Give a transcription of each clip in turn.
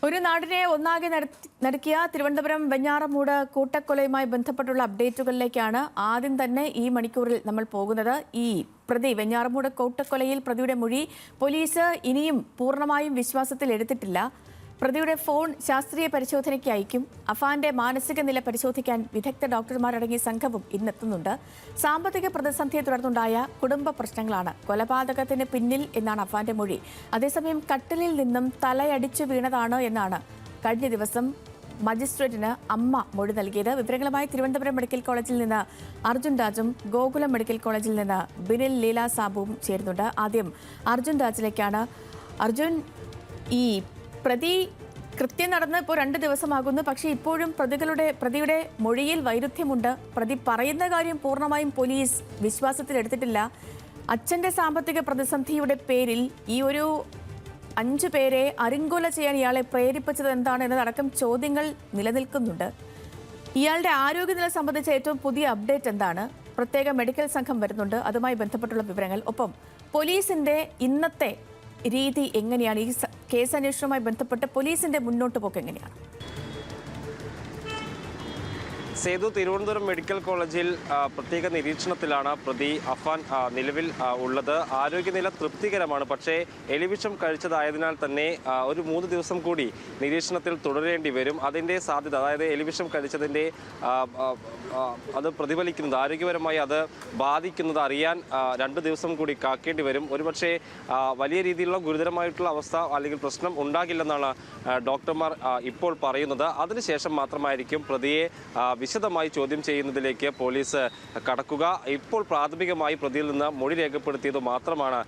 ഒരു നാടിനെ ഒന്നാകെ നടുക്കിയ തിരുവനന്തപുരം വെഞ്ഞാറമൂട് കൂട്ടക്കൊലയുമായി ബന്ധപ്പെട്ടുള്ള അപ്ഡേറ്റുകളിലേക്കാണ് ആദ്യം തന്നെ ഈ മണിക്കൂറിൽ നമ്മൾ പോകുന്നത്. ഈ പ്രതി വെഞ്ഞാറമൂട് കൂട്ടക്കൊലയിൽ പ്രതിയുടെ മൊഴി പോലീസ് ഇനിയും പൂർണ്ണമായും വിശ്വാസത്തിൽ എടുത്തിട്ടില്ല. പ്രതിയുടെ ഫോൺ ശാസ്ത്രീയ പരിശോധനയ്ക്ക് അയക്കും. അഫാന്റെ മാനസിക നില പരിശോധിക്കാൻ വിദഗ്ധ ഡോക്ടർമാരടങ്ങിയ സംഘവും ഇന്നെത്തുന്നുണ്ട്. സാമ്പത്തിക പ്രതിസന്ധിയെ തുടർന്നുണ്ടായ കുടുംബ പ്രശ്നങ്ങളാണ് കൊലപാതകത്തിന് പിന്നിൽ എന്നാണ് അഫാന്റെ മൊഴി. അതേസമയം കട്ടിലിൽ നിന്നും തലയടിച്ചു വീണതാണ് എന്നാണ് കഴിഞ്ഞ ദിവസം മജിസ്ട്രേറ്റിന് അമ്മ മൊഴി നൽകിയത്. വിവരങ്ങളുമായി തിരുവനന്തപുരം മെഡിക്കൽ കോളേജിൽ നിന്ന് അർജുൻ രാജും ഗോകുലം മെഡിക്കൽ കോളേജിൽ നിന്ന് ബിനിൽ ലീല സാബുവും ചേരുന്നുണ്ട്. ആദ്യം അർജുൻ രാജിലേക്കാണ്. അർജുൻ, ഈ പ്രതി കൃത്യം നടന്ന് ഇപ്പോൾ 2 ദിവസമാകുന്നു. പക്ഷേ ഇപ്പോഴും പ്രതിയുടെ മൊഴിയിൽ വൈരുദ്ധ്യമുണ്ട്. പ്രതി പറയുന്ന കാര്യം പൂർണ്ണമായും പോലീസ് വിശ്വാസത്തിലെടുത്തിട്ടില്ല. അച്ഛൻ്റെ സാമ്പത്തിക പ്രതിസന്ധിയുടെ പേരിൽ ഈ ഒരു 5 പേരെ അരിങ്കൊല ചെയ്യാൻ ഇയാളെ പ്രേരിപ്പിച്ചത് എന്താണ് എന്നതടക്കം ചോദ്യങ്ങൾ നിലനിൽക്കുന്നുണ്ട്. ഇയാളുടെ ആരോഗ്യനില സംബന്ധിച്ച ഏറ്റവും പുതിയ അപ്ഡേറ്റ് എന്താണ്? പ്രത്യേക മെഡിക്കൽ സംഘം വരുന്നുണ്ട്, അതുമായി ബന്ധപ്പെട്ടുള്ള വിവരങ്ങൾ. ഒപ്പം പോലീസിന്റെ ഇന്നത്തെ രീതി എങ്ങനെയാണ്? ഈ കേസ് അന്വേഷണവുമായി ബന്ധപ്പെട്ട് പോലീസിന്റെ മുന്നോട്ട് പോക്ക് എങ്ങനെയാണ്? സേതു, തിരുവനന്തപുരം മെഡിക്കൽ കോളേജിൽ പ്രത്യേക നിരീക്ഷണത്തിലാണ് പ്രതി അഫാൻ നിലവിൽ ഉള്ളത്. ആരോഗ്യനില തൃപ്തികരമാണ്. പക്ഷേ എലിവിഷം കഴിച്ചതായതിനാൽ തന്നെ ഒരു 3 ദിവസം കൂടി നിരീക്ഷണത്തിൽ തുടരേണ്ടി വരും. അതിൻ്റെ സാധ്യത, അതായത് എലിവിഷം കഴിച്ചതിൻ്റെ അത് പ്രതിഫലിക്കുന്നത്, ആരോഗ്യപരമായി അത് ബാധിക്കുന്നത് അറിയാൻ 2 ദിവസം കൂടി കാക്കേണ്ടി വരും. ഒരുപക്ഷെ വലിയ രീതിയിലുള്ള ഗുരുതരമായിട്ടുള്ള അവസ്ഥ അല്ലെങ്കിൽ പ്രശ്നം ഉണ്ടാകില്ലെന്നാണ് ഡോക്ടർമാർ ഇപ്പോൾ പറയുന്നത്. അതിനുശേഷം മാത്രമായിരിക്കും പ്രതിയെ വിശദമായി ചോദ്യം ചെയ്യുന്നതിലേക്ക് പോലീസ് കടക്കുക. ഇപ്പോൾ പ്രാഥമികമായി പ്രതിയിൽ നിന്ന് മൊഴി രേഖപ്പെടുത്തിയത് മാത്രമാണ്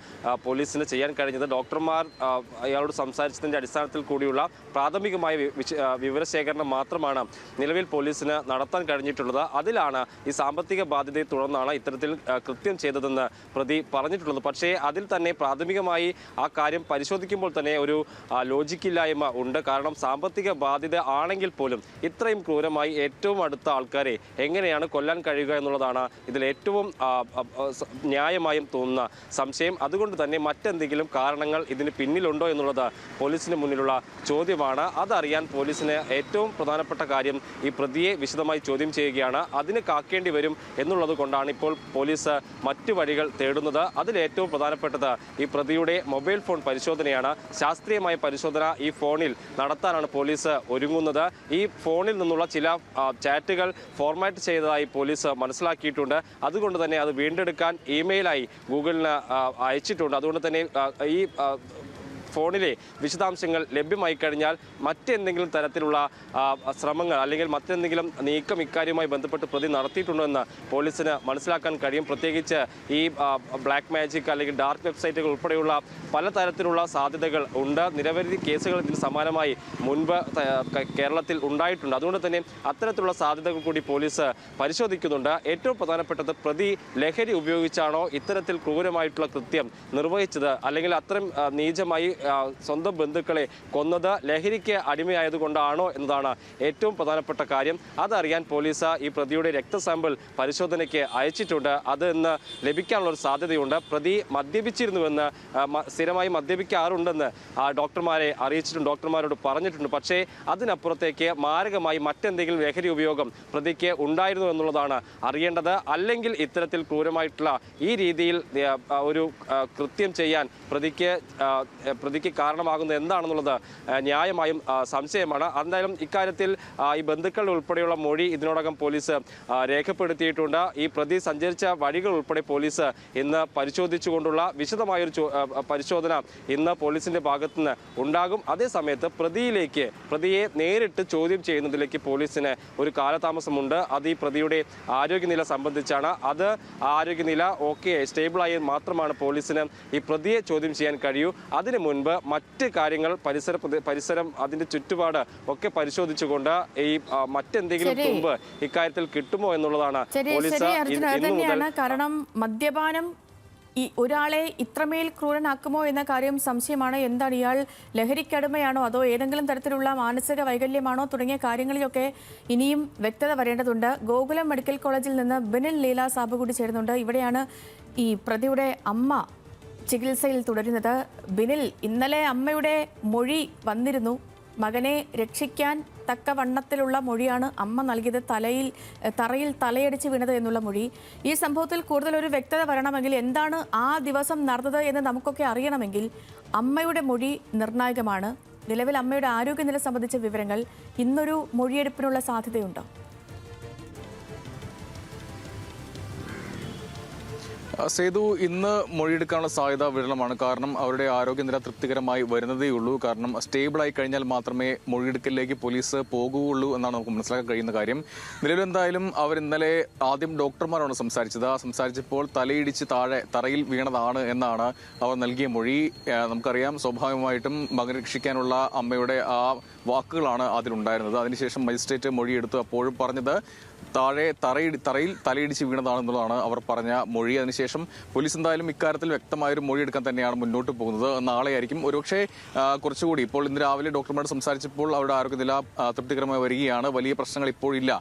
പോലീസിന് ചെയ്യാൻ കഴിഞ്ഞത്. ഡോക്ടർമാർ അയാളോട് സംസാരിച്ചതിൻ്റെ അടിസ്ഥാനത്തിൽ കൂടിയുള്ള പ്രാഥമികമായ വിവരശേഖരണം മാത്രമാണ് നിലവിൽ പോലീസിന് നടത്താൻ കഴിഞ്ഞിട്ടുള്ളത്. അതിലാണ് ഈ സാമ്പത്തിക ബാധ്യതയെ തുടർന്നാണ് ഇത്തരത്തിൽ കൃത്യം ചെയ്തതെന്ന് പ്രതി പറഞ്ഞിട്ടുള്ളത്. പക്ഷേ അതിൽ തന്നെ പ്രാഥമികമായി ആ കാര്യം പരിശോധിക്കുമ്പോൾ തന്നെ ഒരു ലോജിക്കില്ലായ്മ ഉണ്ട്. കാരണം സാമ്പത്തിക ബാധ്യത ആണെങ്കിൽ പോലും ഇത്രയും ക്രൂരമായി ഏറ്റവും അടുത്ത ആൾക്കാരെ എങ്ങനെയാണ് കൊല്ലാൻ കഴിയുക എന്നുള്ളതാണ് ഇതിൽ ഏറ്റവും ന്യായമായും തോന്നുന്ന സംശയം. അതുകൊണ്ട് തന്നെ മറ്റെന്തെങ്കിലും കാരണങ്ങൾ ഇതിന് പിന്നിലുണ്ടോ എന്നുള്ളത് പോലീസിന് മുന്നിലുള്ള ചോദ്യമാണ്. അതറിയാൻ പോലീസിന് ഏറ്റവും പ്രധാനപ്പെട്ട കാര്യം ഈ പ്രതിയെ വിശദമായി ചോദ്യം ചെയ്യുകയാണ്. അതിന് കാക്കേണ്ടി വരും എന്നുള്ളത് കൊണ്ടാണ് ഇപ്പോൾ പോലീസ് മറ്റു വഴികൾ തേടുന്നത്. അതിലേറ്റവും പ്രധാനപ്പെട്ടത് ഈ പ്രതിയുടെ മൊബൈൽ ഫോൺ പരിശോധനയാണ്. ശാസ്ത്രീയമായ പരിശോധന ഈ ഫോണിൽ നടത്താനാണ് പോലീസ് ഒരുങ്ങുന്നത്. ഈ ഫോണിൽ നിന്നുള്ള ചില ചാറ്റുകൾ ഫോർമാറ്റ് ചെയ്തതായി പോലീസ് മനസ്സിലാക്കിയിട്ടുണ്ട്. അതുകൊണ്ട് തന്നെ അത് വീണ്ടെടുക്കാൻ ഇമെയിലായി ഗൂഗിളിന് അയച്ചിട്ടുണ്ട്. അതുകൊണ്ട് തന്നെ ഈ ഫോണിലെ വിശദാംശങ്ങൾ ലഭ്യമായി കഴിഞ്ഞാൽ മറ്റെന്തെങ്കിലും തരത്തിലുള്ള ശ്രമങ്ങൾ അല്ലെങ്കിൽ മറ്റെന്തെങ്കിലും നീക്കം ഇക്കാര്യവുമായി ബന്ധപ്പെട്ട് പ്രതി നടത്തിയിട്ടുണ്ടോ എന്ന് പോലീസിന് മനസ്സിലാക്കാൻ കഴിയും. പ്രത്യേകിച്ച് ഈ ബ്ലാക്ക് മാജിക് അല്ലെങ്കിൽ ഡാർക്ക് വെബ്സൈറ്റുകൾ ഉൾപ്പെടെയുള്ള പലതരത്തിലുള്ള സാധ്യതകൾ ഉണ്ട്. നിരവധി കേസുകൾ ഇതിന് സമാനമായി മുൻപ് കേരളത്തിൽ ഉണ്ടായിട്ടുണ്ട്. അതുകൊണ്ട് തന്നെ അത്തരത്തിലുള്ള സാധ്യതകൾ കൂടി പോലീസ് പരിശോധിക്കുന്നുണ്ട്. ഏറ്റവും പ്രധാനപ്പെട്ടത് പ്രതി ലഹരി ഉപയോഗിച്ചാണോ ഇത്തരത്തിൽ ക്രൂരമായിട്ടുള്ള കൃത്യം നിർവഹിച്ചത്, അല്ലെങ്കിൽ അത്തരം നീചമായി സ്വന്തം ബന്ധുക്കളെ കൊന്നത് ലഹരിക്ക് അടിമയായതുകൊണ്ടാണോ എന്നതാണ് ഏറ്റവും പ്രധാനപ്പെട്ട കാര്യം. അതറിയാൻ പോലീസ് ഈ പ്രതിയുടെ രക്തസാമ്പിൾ പരിശോധനയ്ക്ക് അയച്ചിട്ടുണ്ട്. അത് ഇന്ന് ലഭിക്കാനുള്ള ഒരു സാധ്യതയുണ്ട്. പ്രതി മദ്യപിച്ചിരുന്നുവെന്ന്, സ്ഥിരമായി മദ്യപിക്കാറുണ്ടെന്ന് ഡോക്ടർമാരെ അറിയിച്ചിട്ടുണ്ട്, ഡോക്ടർമാരോട് പറഞ്ഞിട്ടുണ്ട്. പക്ഷേ അതിനപ്പുറത്തേക്ക് മാരകമായി മറ്റെന്തെങ്കിലും ലഹരി ഉപയോഗം പ്രതിക്ക് ഉണ്ടായിരുന്നു എന്നുള്ളതാണ് അറിയേണ്ടത്. അല്ലെങ്കിൽ ഇത്തരത്തിൽ ക്രൂരമായിട്ടുള്ള ഈ രീതിയിൽ ഒരു കൃത്യം ചെയ്യാൻ പ്രതിക്ക് കാരണമാകുന്നത് എന്താണെന്നുള്ളത് ന്യായമായും സംശയമാണ്. എന്തായാലും ഇക്കാര്യത്തിൽ ഈ ബന്ധുക്കൾ ഉൾപ്പെടെയുള്ള മൊഴി ഇതിനോടകം പോലീസ് രേഖപ്പെടുത്തിയിട്ടുണ്ട്. ഈ പ്രതി സഞ്ചരിച്ച വഴികൾ ഉൾപ്പെടെ പോലീസ് ഇന്ന് പരിശോധിച്ചുകൊണ്ടുള്ള വിശദമായൊരു പരിശോധന ഇന്ന് പോലീസിന്റെ ഭാഗത്തുനിന്ന് ഉണ്ടാകും. അതേസമയത്ത് പ്രതിയെ നേരിട്ട് ചോദ്യം ചെയ്യുന്നതിലേക്ക് പോലീസിന് ഒരു കാലതാമസമുണ്ട്. അത് ഈ പ്രതിയുടെ ആരോഗ്യനില സംബന്ധിച്ചാണ്. അത് ആരോഗ്യനില സ്റ്റേബിളായി മാത്രമാണ് പോലീസിന് ഈ പ്രതിയെ ചോദ്യം ചെയ്യാൻ കഴിയൂ. അതിനു മുൻപ് മറ്റ് കാര്യങ്ങൾ പരിസരം അതിന്റെ ചുറ്റുപാട് ഒക്കെ പരിശോധിച്ചുകൊണ്ട് ഈ മറ്റെന്തെങ്കിലും തുമ്പ് ഇക്കാര്യത്തിൽ കിട്ടുമോ എന്നുള്ളതാണ് പോലീസ്. കാരണം മദ്യപാനം ഈ ഒരാളെ ഇത്രമേൽ ക്രൂരനാക്കുമോ എന്ന കാര്യം സംശയമാണ്. എന്താണ്, ഇയാൾ ലഹരിക്കടിമയാണോ അതോ ഏതെങ്കിലും തരത്തിലുള്ള മാനസിക വൈകല്യമാണോ തുടങ്ങിയ കാര്യങ്ങളിലൊക്കെ ഇനിയും വ്യക്തത വരേണ്ടതുണ്ട്. ഗോകുലം മെഡിക്കൽ കോളേജിൽ നിന്ന് ബിനിൽ ലീല സാബു കൂടി ചേരുന്നുണ്ട്. ഇവിടെയാണ് ഈ പ്രതിയുടെ അമ്മ ചികിത്സയിൽ തുടരുന്നത്. ബിനിൽ, ഇന്നലെ അമ്മയുടെ മൊഴി വന്നിരുന്നു. മകനെ രക്ഷിക്കാൻ തക്കവണ്ണത്തിലുള്ള മൊഴിയാണ് അമ്മ നൽകിയത്. തറയിൽ തലയടിച്ച് വീണത് എന്നുള്ള മൊഴി. ഈ സംഭവത്തിൽ കൂടുതൽ ഒരു വ്യക്തത വരണമെങ്കിൽ എന്താണ് ആ ദിവസം നടന്നത് എന്ന് നമുക്കൊക്കെ അറിയണമെങ്കിൽ അമ്മയുടെ മൊഴി നിർണായകമാണ്. നിലവിൽ അമ്മയുടെ ആരോഗ്യനില സംബന്ധിച്ച വിവരങ്ങൾ ഇന്നൊരു മൊഴിയെടുപ്പിനുള്ള സാധ്യതയുണ്ടോ? സേതു, ഇന്ന് മൊഴിയെടുക്കാനുള്ള സാധ്യത വിരളമാണ്. കാരണം അവരുടെ ആരോഗ്യനില തൃപ്തികരമായി വരുന്നതേയുള്ളൂ. കാരണം സ്റ്റേബിളായി കഴിഞ്ഞാൽ മാത്രമേ മൊഴിയെടുക്കലിലേക്ക് പോലീസ് പോകുകയുള്ളൂ എന്നാണ് നമുക്ക് മനസ്സിലാക്കാൻ കഴിയുന്ന കാര്യം. നിലവിൽ എന്തായാലും അവർ ഇന്നലെ ആദ്യം ഡോക്ടർമാരാണ് സംസാരിച്ചത്. സംസാരിച്ചപ്പോൾ തലയിടിച്ച് തറയിൽ വീണതാണ് എന്നാണ് അവർ നൽകിയ മൊഴി. നമുക്കറിയാം, സ്വാഭാവികമായിട്ടും മകനെ രക്ഷിക്കാനുള്ള അമ്മയുടെ ആ വാക്കുകളാണ് അതിലുണ്ടായിരുന്നത്. അതിനുശേഷം മജിസ്ട്രേറ്റ് മൊഴിയെടുത്തു. അപ്പോഴും പറഞ്ഞത് തറയിൽ തലയിടിച്ച് വീണതാണെന്നുള്ളതാണ് അവർ പറഞ്ഞ മൊഴി. അതിനുശേഷം പോലീസ് എന്തായാലും ഇക്കാര്യത്തിൽ വ്യക്തമായൊരു മൊഴിയെടുക്കാൻ തന്നെയാണ് മുന്നോട്ട് പോകുന്നത്. നാളെയായിരിക്കും ഒരുപക്ഷെ കുറച്ചുകൂടി. ഇപ്പോൾ ഇന്ന് രാവിലെ ഡോക്ടർമാരോട് സംസാരിച്ചപ്പോൾ അവരുടെ ആരോഗ്യനില തൃപ്തികരമായി വരികയാണ്. വലിയ പ്രശ്നങ്ങൾ ഇപ്പോഴില്ല.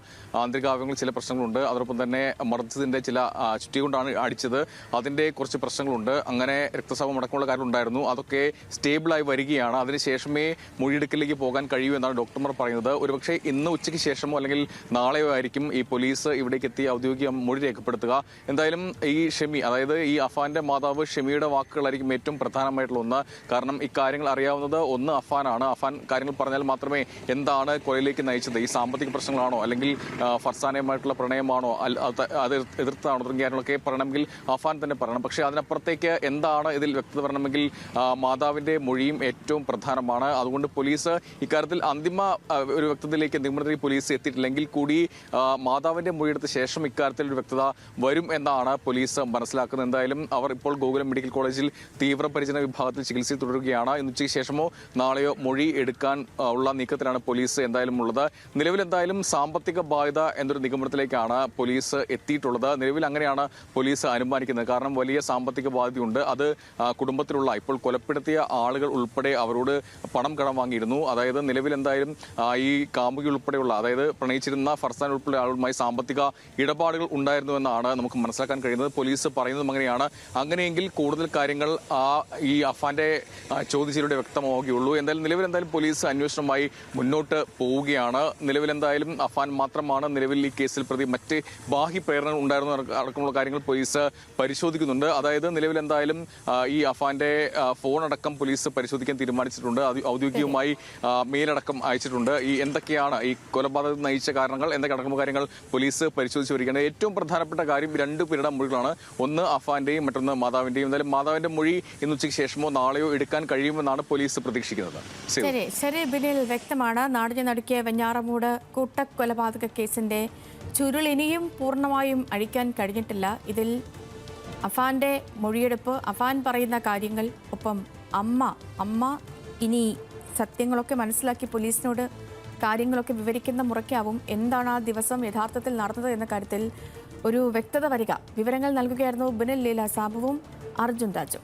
ആന്തരികാവയവങ്ങളിൽ ചില പ്രശ്നങ്ങളുണ്ട്. അതോടൊപ്പം തന്നെ മർദ്ദത്തിന്റെ ചില ചുറ്റി കൊണ്ടാണ് അടിച്ചത്, അതിന്റെ കുറച്ച് പ്രശ്നങ്ങളുണ്ട്. അങ്ങനെ രക്തസ്രാവം അടക്കമുള്ള കാര്യം ഉണ്ടായിരുന്നു. അതൊക്കെ സ്റ്റേബിളായി വരികയാണ്. അതിനുശേഷമേ മൊഴിയെടുക്കലിലേക്ക് പോകാൻ കഴിയൂ എന്നാണ് ഡോക്ടർമാർ പറയുന്നത്. ഒരുപക്ഷെ ഇന്ന് ഉച്ചയ്ക്ക് ശേഷമോ അല്ലെങ്കിൽ നാളെയോ ആയിരിക്കും ഈ പോലീസ് ഇവിടേക്ക് എത്തി ഔദ്യോഗിക മൊഴി രേഖപ്പെടുത്തുക. എന്തായാലും ഈ ഷെമി, അതായത് ഈ അഫാന്റെ മാതാവ് ഷെമിയുടെ വാക്കുകളായിരിക്കും ഏറ്റവും പ്രധാനമായിട്ടുള്ള ഒന്ന്. കാരണം ഇക്കാര്യങ്ങൾ അറിയാവുന്നത് ഒന്ന് അഫാനാണ്. അഫാൻ കാര്യങ്ങൾ പറഞ്ഞാൽ മാത്രമേ എന്താണ് കൊലയിലേക്ക് നയിച്ചത്, ഈ സാമ്പത്തിക പ്രശ്നങ്ങളാണോ അല്ലെങ്കിൽ ഫർസാനയുമായിട്ടുള്ള പ്രണയമാണോ, അത് എതിർത്താണോ തുടങ്ങിയ കാര്യങ്ങളൊക്കെ പറയണമെങ്കിൽ അഫാൻ തന്നെ പറയണം. പക്ഷേ അതിനപ്പുറത്തേക്ക് എന്താണ് ഇതിൽ വ്യക്തത പറയണമെങ്കിൽ മാതാവിന്റെ മൊഴിയും ഏറ്റവും പ്രധാനമാണ്. അതുകൊണ്ട് പോലീസ് ഇക്കാര്യത്തിൽ അന്തിമ ഒരു വ്യക്തതയിലേക്ക് നിഗമനത്തിലേക്ക് പോലീസ് എത്തിയിട്ടില്ലെങ്കിൽ കൂടി മാതാവിന്റെ മൊഴിയെടുത്ത ശേഷം ഇക്കാര്യത്തിൽ ഒരു വ്യക്തത വരും എന്നാണ് പോലീസ് മനസ്സിലാക്കുന്നത്. എന്തായാലും അവർ ഇപ്പോൾ ഗോകുലം മെഡിക്കൽ കോളേജിൽ തീവ്രപരിചരണ വിഭാഗത്തിൽ ചികിത്സയിൽ തുടരുകയാണ്. ഇന്ന് ഉച്ചയ്ക്ക് ശേഷമോ നാളെയോ മൊഴി എടുക്കാൻ ഉള്ള നീക്കത്തിലാണ് പോലീസ് എന്തായാലും ഉള്ളത്. നിലവിൽ എന്തായാലും സാമ്പത്തിക ബാധ്യത എന്നൊരു നിഗമനത്തിലേക്കാണ് പോലീസ് എത്തിയിട്ടുള്ളത്. നിലവിൽ അങ്ങനെയാണ് പോലീസ് അനുമാനിക്കുന്നത്. കാരണം വലിയ സാമ്പത്തിക ബാധ്യതയുണ്ട്. അത് കുടുംബത്തിലുള്ള ഇപ്പോൾ കൊലപ്പെടുത്തിയ ആളുകൾ ഉൾപ്പെടെ അവരോട് പണം കടം വാങ്ങിയിരുന്നു. അതായത് നിലവിൽ എന്തായാലും ഈ കാമുകി ഉൾപ്പെടെയുള്ള, അതായത് പ്രണയിച്ചിരുന്ന ഫർസാൻ ഉൾപ്പെടെ ആളുകളുമായി സാമ്പത്തിക ഇടപാടുകൾ ഉണ്ടായിരുന്നുവെന്നാണ് നമുക്ക് മനസ്സിലാക്കാൻ കഴിയുന്നത്. പോലീസ് പറയുന്നതും അങ്ങനെയാണ്. അങ്ങനെയെങ്കിൽ കൂടുതൽ കാര്യങ്ങൾ ഈ അഫാന്റെ ചോദ്യത്തിലൂടെ വ്യക്തമാവുകയുള്ളൂ. നിലവിൽ എന്തായാലും പോലീസ് അന്വേഷണവുമായി മുന്നോട്ട് പോവുകയാണ്. നിലവിൽ എന്തായാലും അഫാൻ മാത്രമാണ് നിലവിൽ ഈ കേസിൽ പ്രതി. മറ്റ് ബാഹ്യ പ്രേരണകൾ ഉണ്ടായിരുന്ന അടക്കമുള്ള കാര്യങ്ങൾ പോലീസ് പരിശോധിക്കുന്നുണ്ട്. അതായത് നിലവിൽ എന്തായാലും ഈ അഫാന്റെ ഫോൺ അടക്കം പോലീസ് പരിശോധിക്കാൻ തീരുമാനിച്ചിട്ടുണ്ട്. ഔദ്യോഗികമായി മെയിലടക്കം അയച്ചിട്ടുണ്ട്. ഈ എന്തൊക്കെയാണ് ഈ കൊലപാതകം നയിച്ച കാരണങ്ങൾ, എന്തൊക്കെ അടക്കമുള്ള കാര്യങ്ങൾ പോലീസ് പരിശോധിച്ച് വരികയാണ്. ഏറ്റവും പ്രധാനപ്പെട്ട കാര്യം രണ്ടുപേരുടെ മൊഴികളാണ്. ഒന്ന് അഫാന്റെയും മറ്റൊന്ന് മാതാവിന്റെയും. എന്തായാലും മാതാവിന്റെ മൊഴി ഇന്ന് ഉച്ചയ്ക്ക് ശേഷമോ നാളെയോ എടുക്കാൻ കഴിയുമെന്നാണ് പോലീസ് പ്രതീക്ഷിക്കുന്നത്. ശരി ബിനിൽ, വ്യക്തമാണ്. നാടിനെ നടുക്കിയ വെഞ്ഞാറമൂട് കൂട്ടക്കൊലപാതക കേസിന്റെ ചുരുൾ ഇനിയും പൂർണ്ണമായും അഴിക്കാൻ കഴിഞ്ഞിട്ടില്ല. ഇതിൽ അഫാന്റെ മൊഴിയെടുപ്പ്, അഫാൻ പറയുന്ന കാര്യങ്ങൾ, ഒപ്പം അമ്മ ഇനി സത്യങ്ങളൊക്കെ മനസ്സിലാക്കി പോലീസിനോട് കാര്യങ്ങളൊക്കെ വിവരിക്കുന്ന മുറയ്ക്കാവും എന്താണ് ആ ദിവസം യഥാർത്ഥത്തിൽ നടന്നത് എന്ന കാര്യത്തിൽ ഒരു വ്യക്തത വരിക. വിവരങ്ങൾ നൽകുകയായിരുന്നു ബിനിൽ ലീല സാബുവും അർജുൻ രാജു.